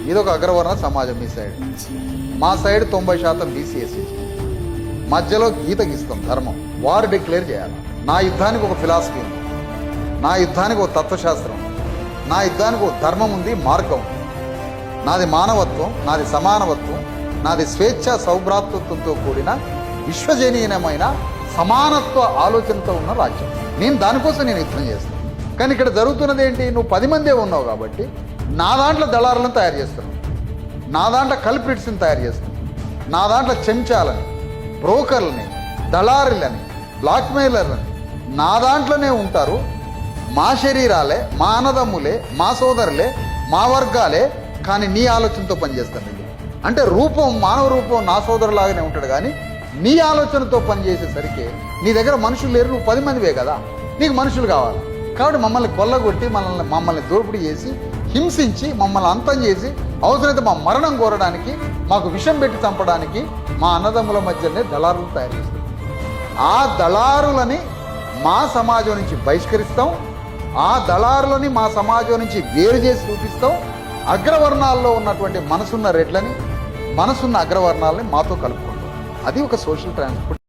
ఇది ఒక అగ్రవర్ణ సమాజం మీ సైడ్. మా సైడ్ 90% బీసీఎస్సీ. మధ్యలో గీత గీస్తాం ధర్మం. వారు డిక్లేర్ చేయాలి. నా యుద్ధానికి ఒక ఫిలాసఫీ ఉంది, నా యుద్ధానికి ఒక తత్వశాస్త్రం ఉంది, నా యుద్ధానికి ఒక ధర్మం ఉంది, మార్గం ఉంది. నాది మానవత్వం, నాది సమానవత్వం, నాది స్వేచ్ఛ సౌభ్రాతృత్వంతో కూడిన విశ్వజనీయమైన సమానత్వ ఆలోచనతో ఉన్న రాజ్యం. దానికోసం నేను యుద్ధం చేస్తాను. కానీ ఇక్కడ జరుగుతున్నది ఏంటి? నువ్వు 10 మందే ఉన్నావు కాబట్టి నా దాంట్లో దళారులను తయారు చేస్తున్నావు, నా దాంట్లో కల్ప్రిట్స్ని తయారు చేస్తున్నావు, నా దాంట్లో చెంచాలని, బ్రోకర్లని, దళారులని, బ్లాక్మెయిలర్లని నా దాంట్లోనే ఉంటారు. మా శరీరాలే, మా అన్నదమ్ములే, మా సోదరులే, మా వర్గాలే, కానీ నీ ఆలోచనతో పనిచేస్తాను. అంటే రూపం, మానవ రూపం నా సోదరులాగానే ఉంటాడు, కానీ నీ ఆలోచనతో పనిచేసేసరికి నీ దగ్గర మనుషులు లేరు, నువ్వు 10 మందివే కదా, నీకు మనుషులు కావాలి. కాబట్టి మమ్మల్ని కొల్లగొట్టి మమ్మల్ని దోపిడీ చేసి హింసించి మమ్మల్ని అంతం చేసి అవసరమైతే మా మరణం కోరడానికి, మాకు విషం పెట్టి చంపడానికి మా అన్నదమ్ముల మధ్యనే దళారులను తయారు చేస్తాం. ఆ దళారులని మా సమాజం నుంచి బహిష్కరిస్తాం, ఆ దళారులని మా సమాజం నుంచి వేరు చేసి చూపిస్తాం. అగ్రవర్ణాల్లో ఉన్నటువంటి మనసున్న రెడ్లని, మనసున్న అగ్రవర్ణాలని మాతో కలుపుకుంటాం. అది ఒక సోషల్ ట్రాన్స్పోర్ట్.